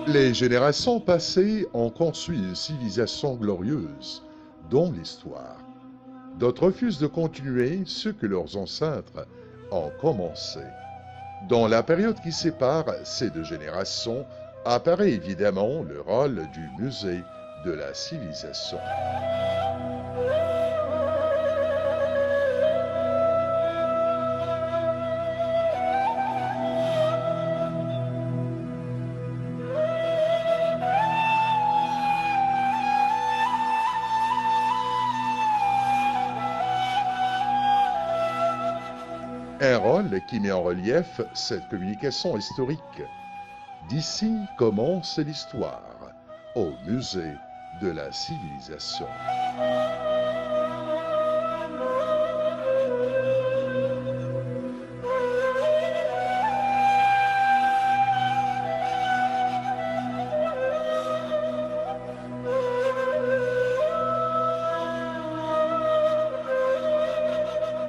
Les générations passées ont construit une civilisation glorieuse, dont l'histoire. D'autres refusent de continuer ce que leurs ancêtres ont commencé. Dans la période qui sépare ces deux générations, apparaît évidemment le rôle du musée de la civilisation. Un rôle qui met en relief cette communication historique. D'ici commence l'histoire, au musée de la civilisation.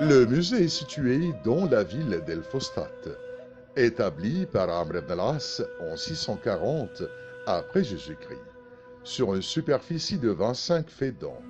Le musée est situé dans la ville d'Elfostat, établi par Amr ibn al-As en 640 après Jésus-Christ, sur une superficie de 25 fédans.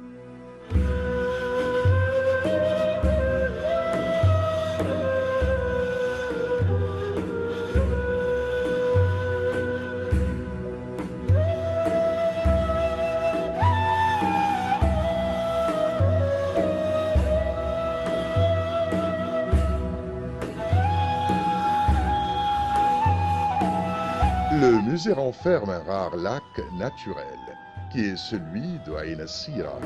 Le musée renferme un rare lac naturel, qui est celui de Ain al-Sira.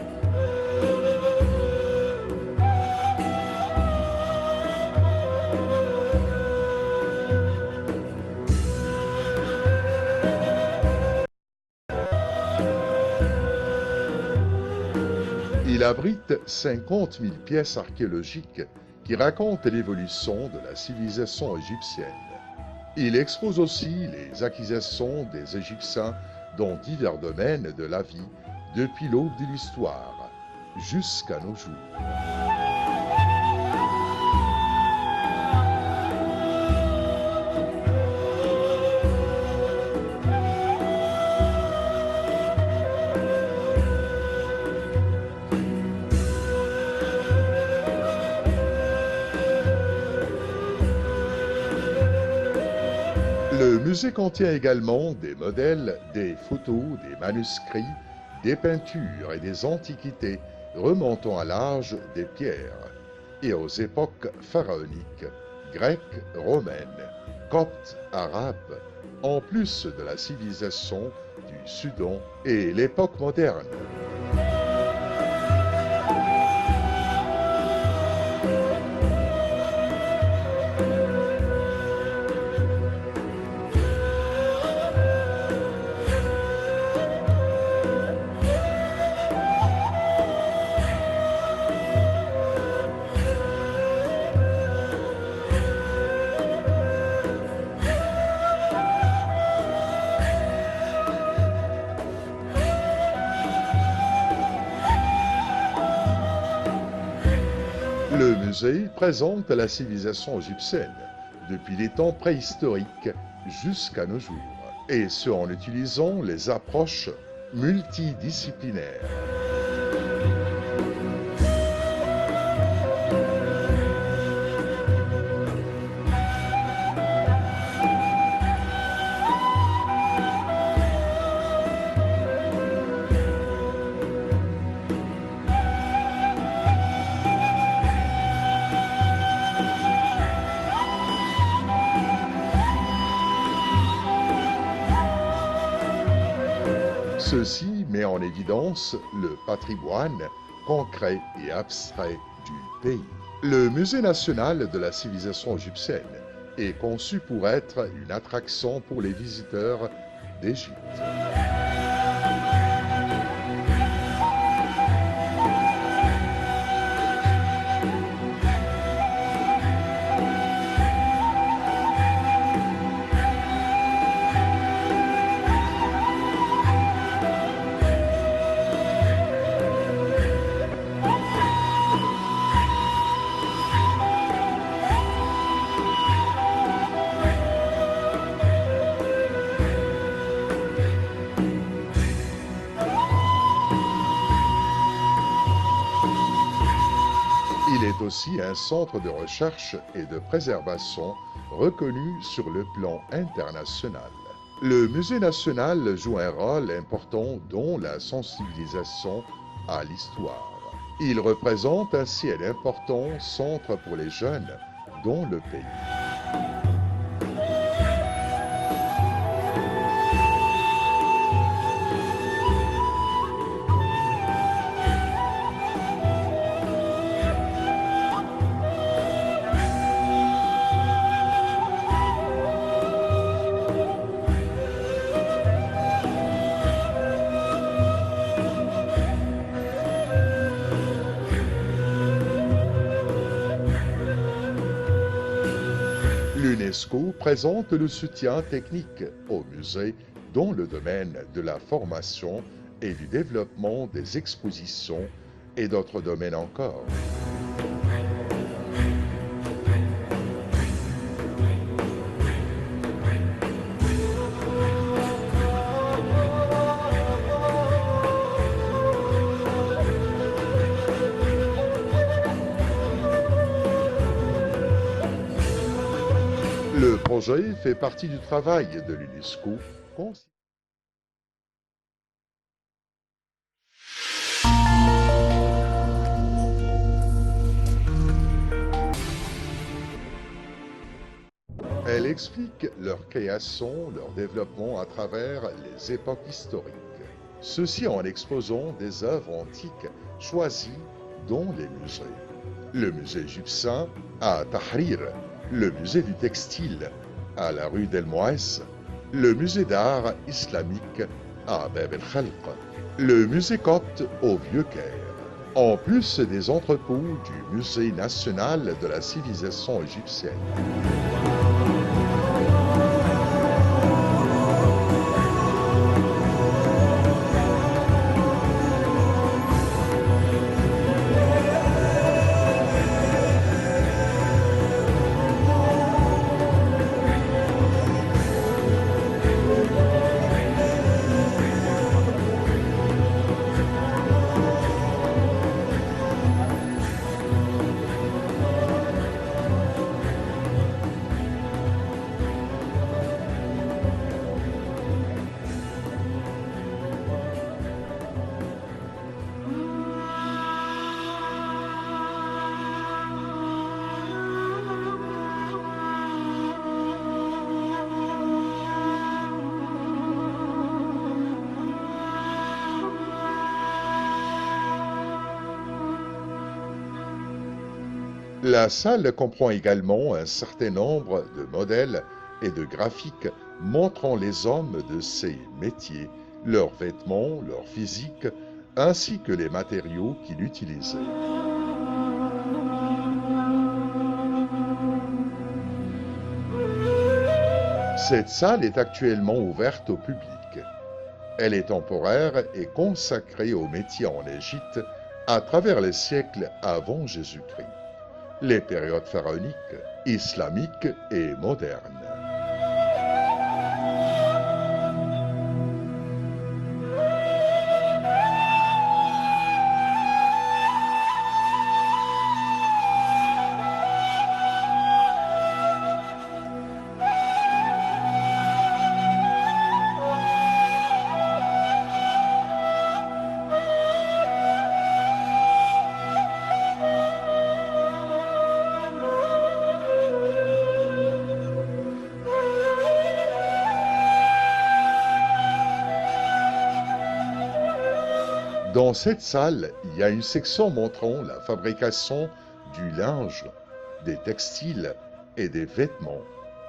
Il abrite 50 000 pièces archéologiques qui racontent l'évolution de la civilisation égyptienne. Il expose aussi les acquisitions des Égyptiens dans divers domaines de la vie depuis l'aube de l'histoire jusqu'à nos jours. Le musée contient également des modèles, des photos, des manuscrits, des peintures et des antiquités remontant à l'âge des pierres et aux époques pharaoniques, grecques, romaines, coptes, arabes, en plus de la civilisation du Soudan et l'époque moderne. Le musée présente la civilisation égyptienne depuis les temps préhistoriques jusqu'à nos jours, et ce en utilisant les approches multidisciplinaires. Ceci met en évidence le patrimoine concret et abstrait du pays. Le Musée national de la civilisation égyptienne est conçu pour être une attraction pour les visiteurs d'Égypte. aussi un centre de recherche et de préservation reconnu sur le plan international. Le Musée national joue un rôle important dans la sensibilisation à l'histoire. Il représente ainsi un important centre pour les jeunes dans le pays. L'UNESCO présente le soutien technique au musée dans le domaine de la formation et du développement des expositions et d'autres domaines encore. Le projet fait partie du travail de l'UNESCO. Elle explique leur création, leur développement à travers les époques historiques. Ceci en exposant des œuvres antiques choisies dans les musées. Le musée égyptien à Tahrir, le musée du textile à la rue d'El Mouez, le musée d'art islamique à Bab el Khalq, le musée copte au Vieux-Caire, en plus des entrepôts du musée national de la civilisation égyptienne. La salle comprend également un certain nombre de modèles et de graphiques montrant les hommes de ces métiers, leurs vêtements, leur physique, ainsi que les matériaux qu'ils utilisaient. Cette salle est actuellement ouverte au public. Elle est temporaire et consacrée aux métiers en Égypte à travers les siècles avant Jésus-Christ, les périodes pharaoniques, islamiques et modernes. Dans cette salle, il y a une section montrant la fabrication du linge, des textiles et des vêtements,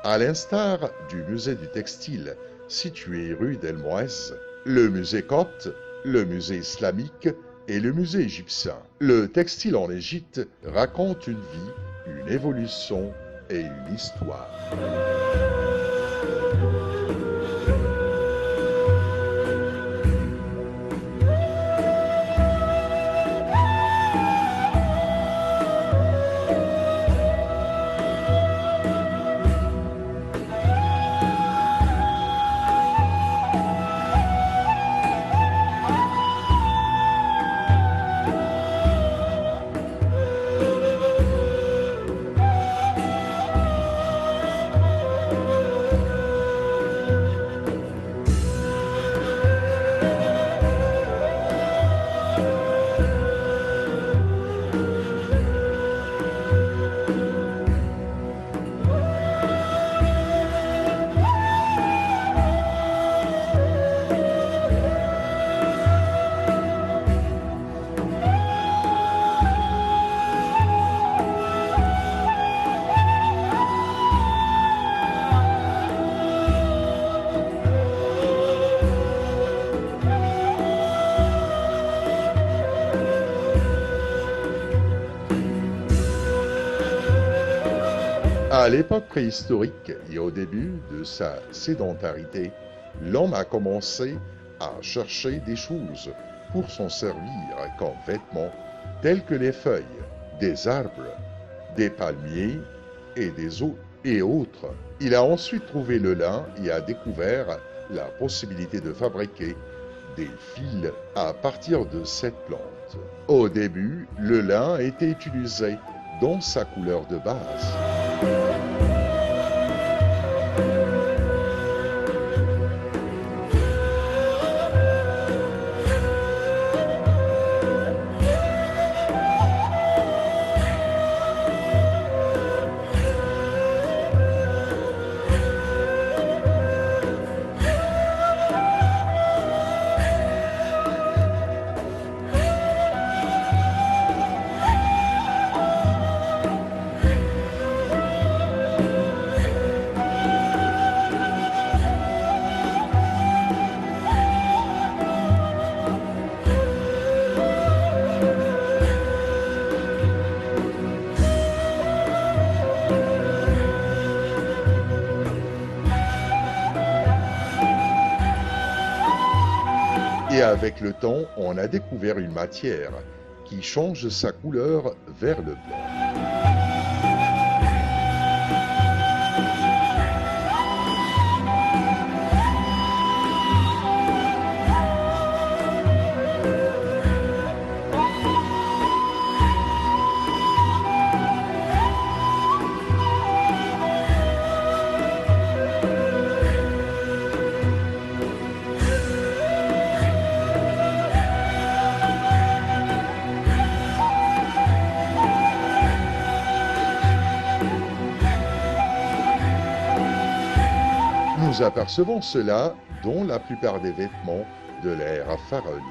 à l'instar du musée du textile situé rue d'El Mouez, le musée copte, le musée islamique et le musée égyptien. Le textile en Égypte raconte une vie, une évolution et une histoire. À l'époque préhistorique et au début de sa sédentarité, l'homme a commencé à chercher des choses pour s'en servir comme vêtements, tels que les feuilles des arbres, des palmiers et autres. Il a ensuite trouvé le lin et a découvert la possibilité de fabriquer des fils à partir de cette plante. Au début, le lin était utilisé dans sa couleur de base. Et avec le temps, on a découvert une matière qui change sa couleur vers le blanc. Nous apercevons cela dans la plupart des vêtements de l'ère pharaonique.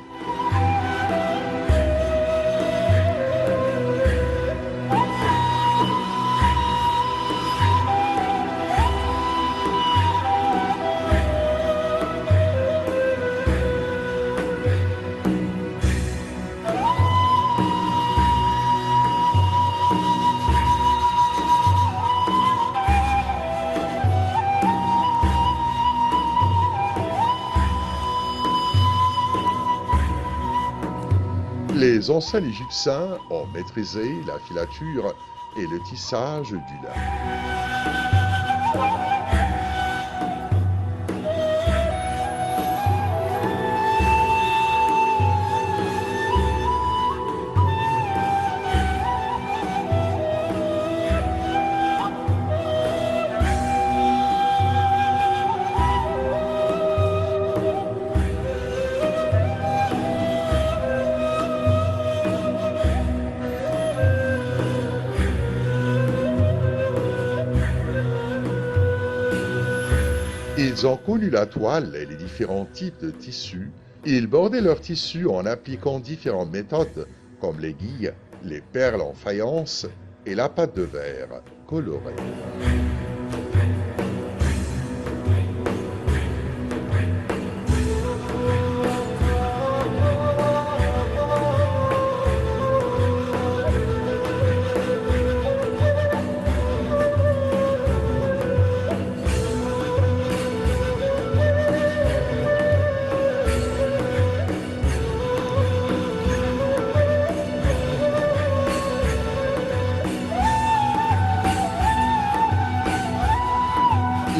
Les anciens Égyptiens ont maîtrisé la filature et le tissage du lin. Ils ont connu la toile et les différents types de tissus. Ils bordaient leurs tissus en appliquant différentes méthodes comme l'aiguille, les perles en faïence et la pâte de verre colorée.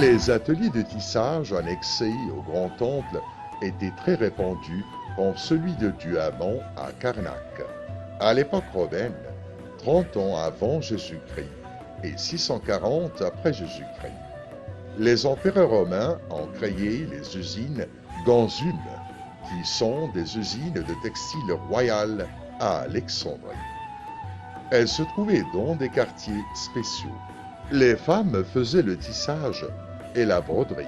Les ateliers de tissage annexés au Grand Temple étaient très répandus, comme celui de Duhamon à Karnak. À l'époque romaine, 30 ans avant Jésus-Christ et 640 après Jésus-Christ, les empereurs romains ont créé les usines Ganzum, qui sont des usines de textiles royales à Alexandrie. Elles se trouvaient dans des quartiers spéciaux. Les femmes faisaient le tissage et la broderie.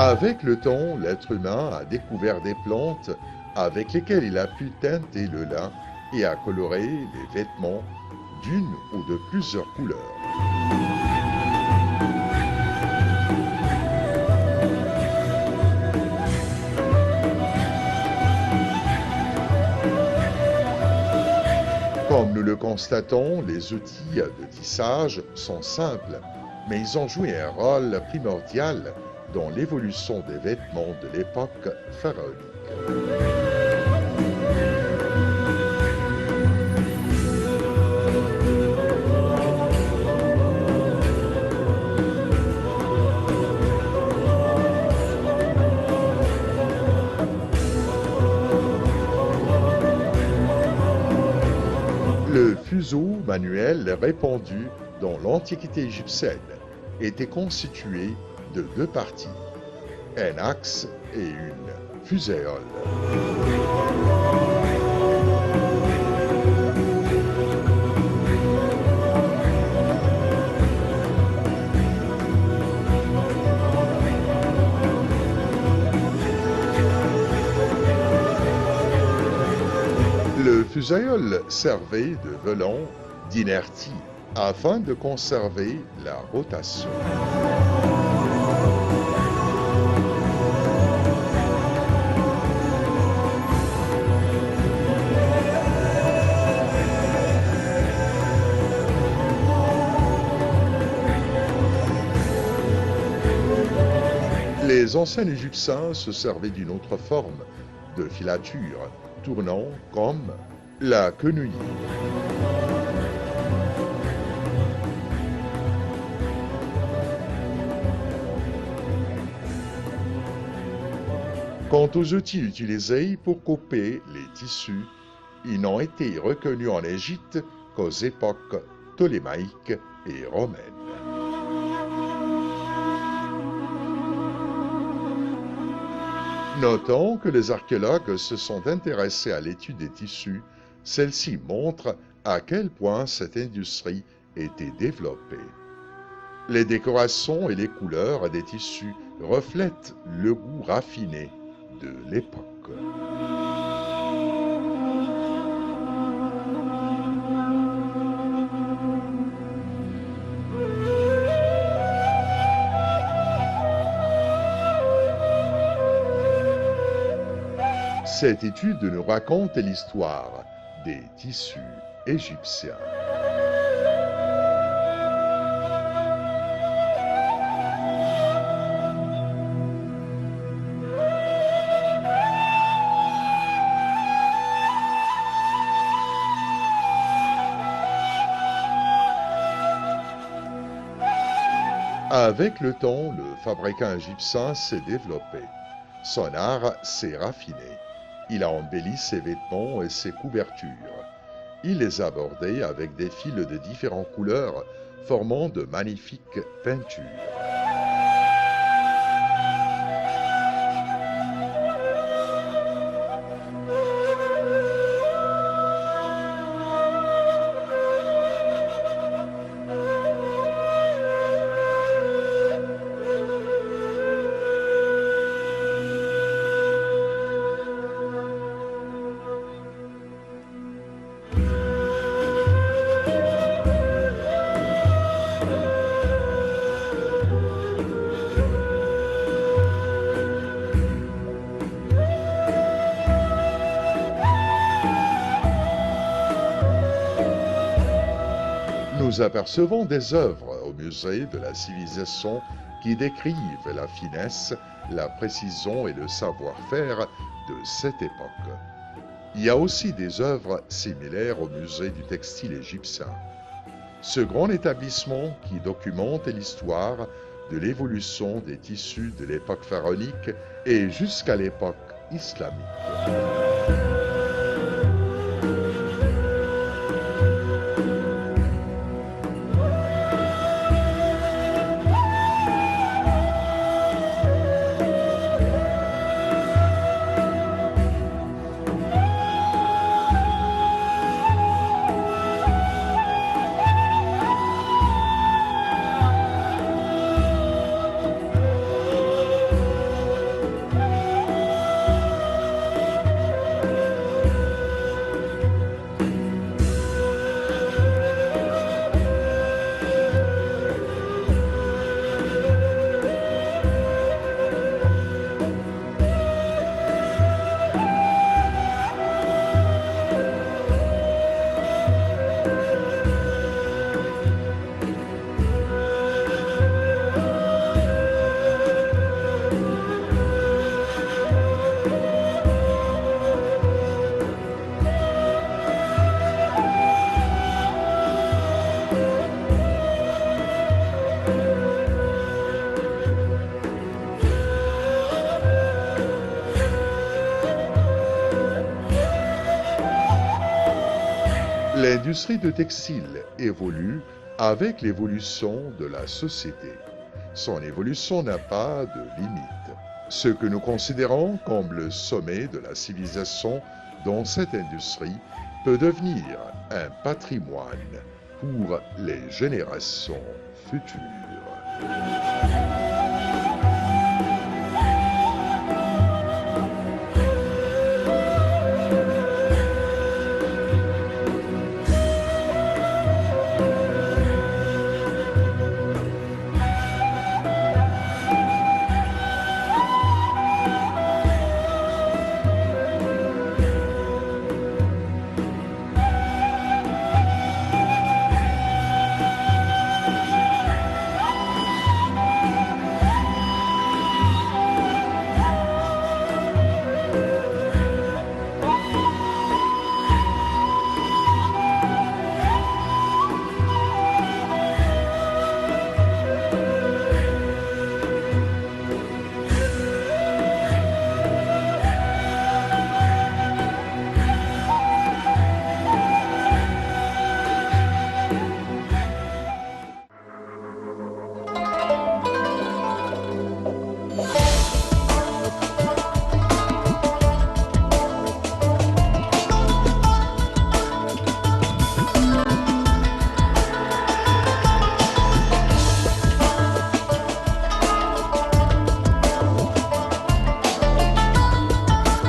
Avec le temps, l'être humain a découvert des plantes avec lesquelles il a pu teinter le lin et a coloré les vêtements d'une ou de plusieurs couleurs. Comme nous le constatons, les outils de tissage sont simples, mais ils ont joué un rôle primordial dans l'évolution des vêtements de l'époque pharaonique. Le fuseau manuel répandu dans l'Antiquité égyptienne était constitué de deux parties, un axe et une fuséole. Le fuséole servait de velon d'inertie afin de conserver la rotation. Les anciens Égyptiens se servaient d'une autre forme de filature, tournant comme la quenouille. Quant aux outils utilisés pour couper les tissus, ils n'ont été reconnus en Égypte qu'aux époques ptolémaïques et romaines. Notons que les archéologues se sont intéressés à l'étude des tissus. Celle-ci montre à quel point cette industrie était développée. Les décorations et les couleurs des tissus reflètent le goût raffiné de l'époque. Cette étude nous raconte l'histoire des tissus égyptiens. Avec le temps, le fabricant égyptien s'est développé. Son art s'est raffiné. Il a embelli ses vêtements et ses couvertures. Il les a bordés avec des fils de différentes couleurs, formant de magnifiques peintures. Nous apercevons des œuvres au musée de la civilisation qui décrivent la finesse, la précision et le savoir-faire de cette époque. Il y a aussi des œuvres similaires au musée du textile égyptien. Ce grand établissement qui documente l'histoire de l'évolution des tissus de l'époque pharaonique et jusqu'à l'époque islamique. L'industrie de textile évolue avec l'évolution de la société. Son évolution n'a pas de limite. Ce que nous considérons comme le sommet de la civilisation dans cette industrie peut devenir un patrimoine pour les générations futures.